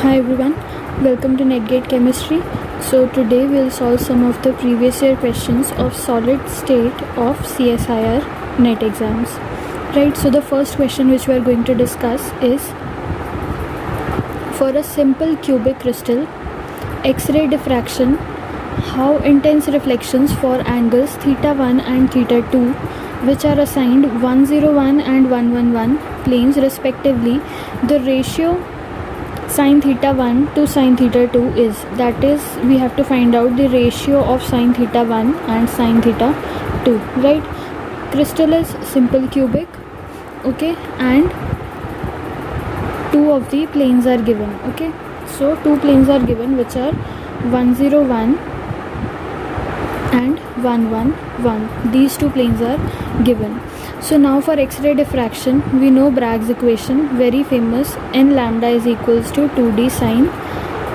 Hi everyone, welcome to NetGate Chemistry. So today we'll solve some of the previous year questions of solid state of CSIR NET exams. Right, so the first question which we are going to discuss is, for a simple cubic crystal, X-ray diffraction, how intense reflections for angles theta 1 and theta 2, which are assigned 101 and 111 planes respectively, the ratio sin theta 1 to sin theta 2 is, that is, we have to find out the ratio of sin theta 1 and sin theta 2, right? Crystal is simple cubic, okay, and two of the planes are given, okay. So two planes are given which are 101 and 111. These two planes are given. So now for X-ray diffraction, we know Bragg's equation, very famous, n lambda is equals to 2d sin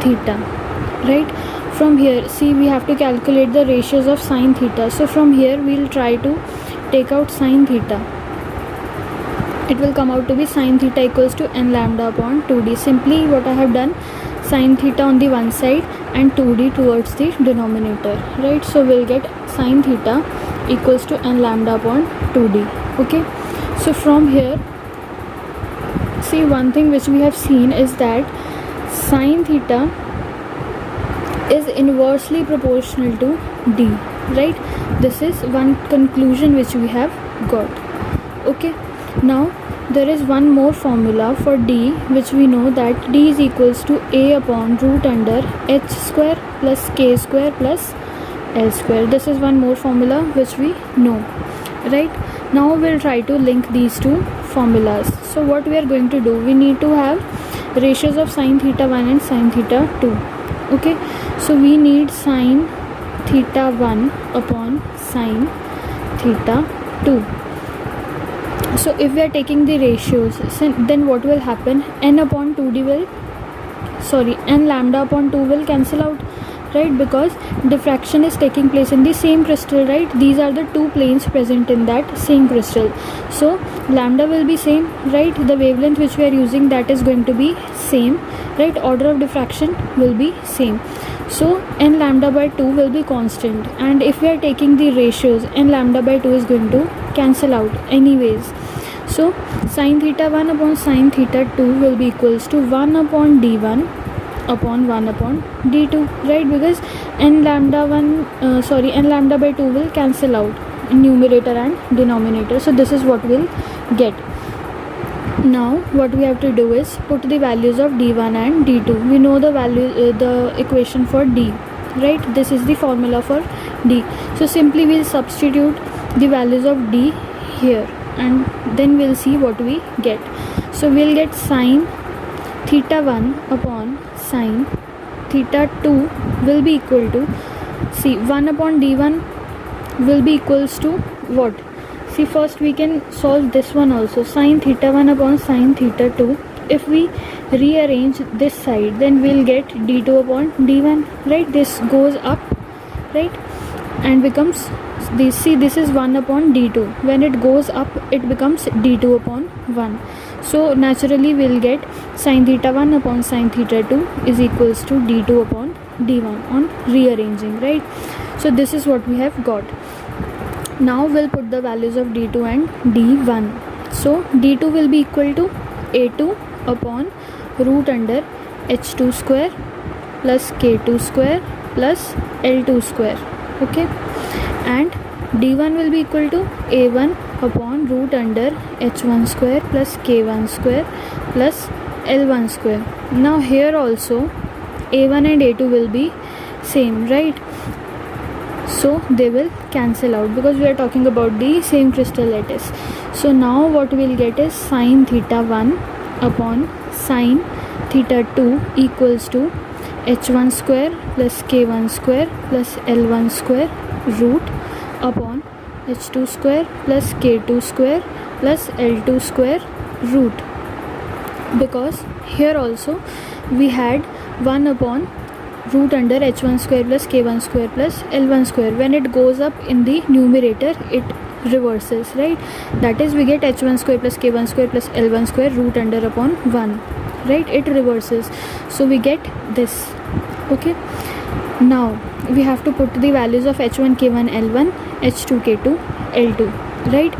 theta, right? From here, see, we have to calculate the ratios of sin theta. So from here we'll try to take out sin theta. It will come out to be sin theta equals to n lambda upon 2d. Simply what I have done, sin theta on the one side and 2d towards the denominator, right? So we'll get sin theta equals to n lambda upon 2d, okay. So from here, see, one thing which we have seen is that sin theta is inversely proportional to d, right? This is one conclusion which we have got, okay. Now there is one more formula for d, which we know that d is equals to a upon root under h square plus k square plus l square. This is one more formula which we know, right? Now we'll try to link these two formulas. So what we are going to do, we need to have ratios of sin theta 1 and sin theta 2, okay. So we need sin theta 1 upon sin theta 2. So if we are taking the ratios, then what will happen, n lambda upon 2 will cancel out, right? Because diffraction is taking place in the same crystal, right? These are the two planes present in that same crystal. So lambda will be same, right? The wavelength which we are using, that is going to be same, right? Order of diffraction will be same. So n lambda by 2 will be constant, and if we are taking the ratios, n lambda by 2 is going to cancel out anyways. So sin theta 1 upon sin theta 2 will be equals to 1 upon d1 upon 1 upon d2, right? Because n lambda by 2 will cancel out in numerator and denominator. So this is what we'll get. Now what we have to do is put the values of d1 and d2. We know the value, the equation for d, right? This is the formula for d. So simply we'll substitute the values of d here, and then we'll see what we get. So we'll get sin theta 1 upon sin theta 2 will be equal to, see, 1 upon d1 will be equals to what? See, first we can solve this one also, sin theta 1 upon sin theta 2. If we rearrange this side, then we'll get d2 upon d1, right? This goes up, right, and becomes this. See, this is 1 upon d2. When it goes up, it becomes d2 upon 1. So naturally we'll get sin theta 1 upon sin theta 2 is equals to d2 upon d1 on rearranging, right? So this is what we have got. Now we'll put the values of d2 and d1. So d2 will be equal to a2 upon root under h2 square plus k2 square plus l2 square, okay. And d1 will be equal to a1 upon root under h1 square plus k1 square plus l1 square. Now here also a1 and a2 will be same, right? So they will cancel out because we are talking about the same crystal lattice. So now what we'll get is sin theta 1 upon sin theta 2 equals to h1 square plus k1 square plus l1 square root upon h2 square plus k2 square plus l2 square root, because here also we had 1 upon root under h1 square plus k1 square plus l1 square. When it goes up in the numerator, it reverses, right? That is, we get h1 square plus k1 square plus l1 square root under upon 1. right? It reverses, so we get this. Okay, now we have to put the values of h1 k1 l1, h2 k2 l2, right?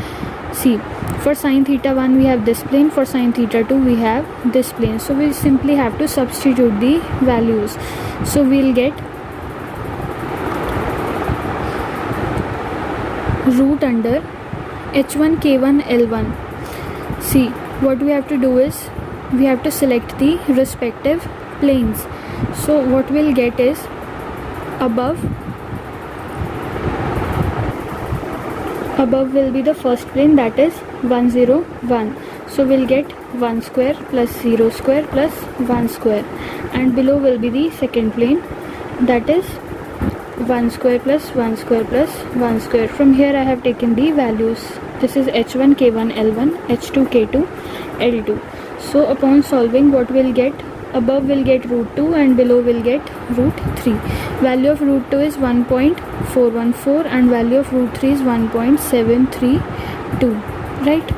See, for sine theta 1 we have this plane, for sine theta 2 we have this plane, so we simply have to substitute the values. So we'll get root under h1 k1 l1. See, what we have to do is we have to select the respective planes. So what we'll get is above will be the first plane, that is 1 0 1, so we'll get 1 square plus 0 square plus 1 square, and below will be the second plane, that is 1 square plus 1 square plus 1 square. From here I have taken the values. This is h1 k1 l1, h2 k2 l2. So upon solving, what we'll get, above will get root 2 and below will get root 3. Value of root 2 is 1.414 and value of root 3 is 1.732, right?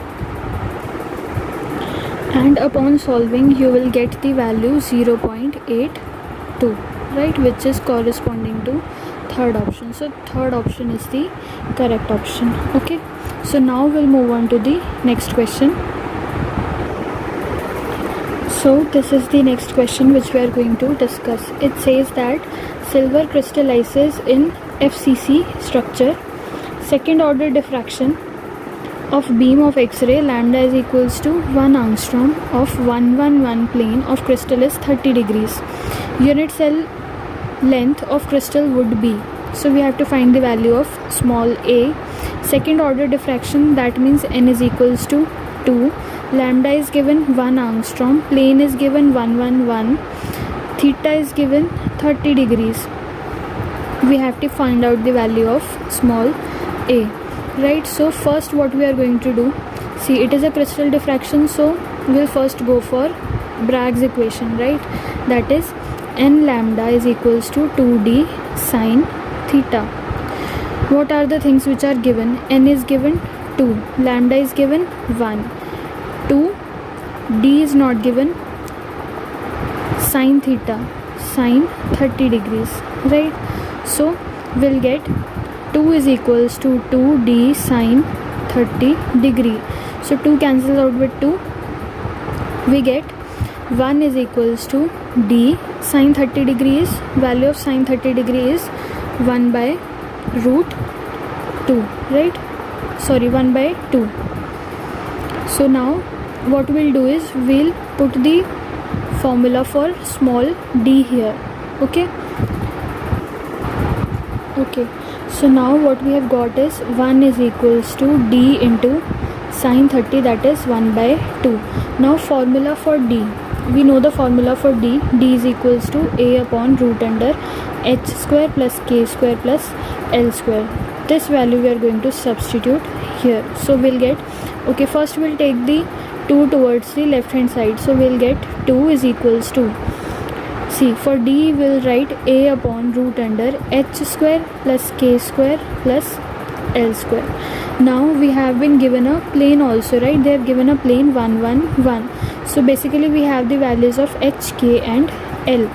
And upon solving you will get the value 0.82, right, which is corresponding to third option. So third option is the correct option. Okay, so now we'll move on to the next question. So this is the next question which we are going to discuss. It says that silver crystallizes in FCC structure. Second order diffraction of beam of X-ray lambda is equals to 1 angstrom of 111 plane of crystal is 30 degrees. Unit cell length of crystal would be. So we have to find the value of small a. Second order diffraction, that means n is equals to 2. Lambda is given 1 angstrom, plane is given 111, theta is given 30 degrees. We have to find out the value of small a, right? So first what we are going to do, see, it is a crystal diffraction, so we'll first go for Bragg's equation, right? That is n lambda is equals to 2d sine theta. What are the things which are given? N is given 2, lambda is given 1, 2, d is not given, sine theta, sine 30 degrees, right? So we'll get 2 is equals to 2d sine 30 degree. So 2 cancels out with 2. We get 1 is equals to d sine 30 degrees. Value of sine 30 degree is 1 by root 2, right? Sorry, 1 by 2. So now what we'll do is we'll put the formula for small d here. Okay, so now what we have got is 1 is equals to d into sine 30, that is 1 by 2. Now formula for d, we know the formula for d. D is equals to a upon root under h square plus k square plus l square. This value we are going to substitute here. So we'll get, okay, first we'll take the 2 towards the left hand side, so we'll get 2 is equals to, see, for d we'll write a upon root under h square plus k square plus l square. Now we have been given a plane also, right? They have given a plane 1 1 1. So basically we have the values of h, k and l.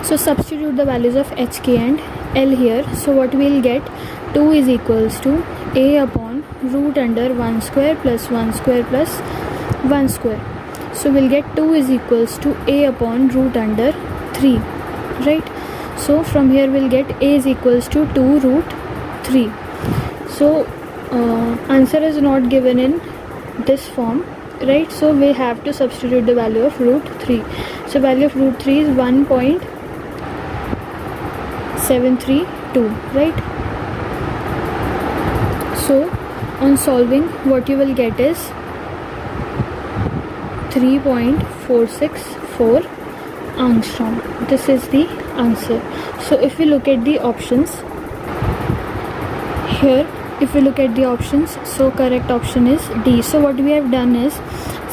So substitute the values of h, k and l here. So what we'll get, 2 is equals to a upon root under 1 square plus 1 square plus 1 square. So we'll get 2 is equals to a upon root under 3, right? So from here we'll get a is equals to 2 root 3. So answer is not given in this form, right? So we have to substitute the value of root 3. So value of root 3 is 1.732, right? So on solving, what you will get is 3.464 angstrom. This is the answer. So if we look at the options here, if we look at the options, so correct option is D. So what we have done is,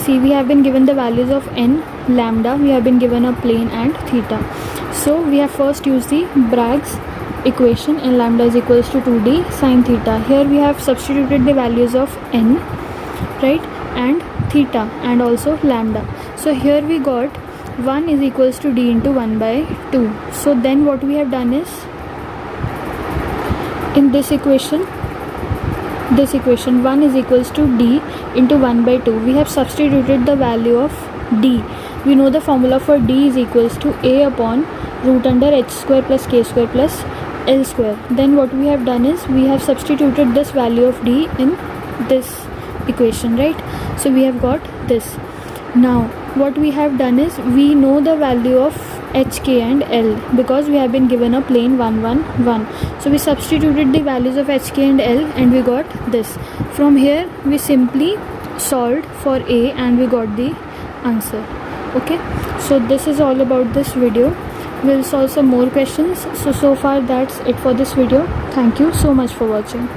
see, we have been given the values of n, lambda, we have been given a plane and theta. So we have first used the Bragg's equation, n lambda is equals to 2d sine theta. Here we have substituted the values of n, right, and theta and also lambda. So here we got 1 is equals to d into 1 by 2. So then what we have done is, in this equation 1 is equals to d into 1 by 2. We have substituted the value of d. We know the formula for d is equals to a upon root under h square plus k square plus l square. Then what we have done is we have substituted this value of d in this equation, right? So we have got this. Now what we have done is we know the value of h, k and l because we have been given a plane 1 1 1. So we substituted the values of h, k and l and we got this. From here we simply solved for a and we got the answer. Okay, so this is all about this video. We'll solve some more questions. So far that's it for this video. Thank you so much for watching.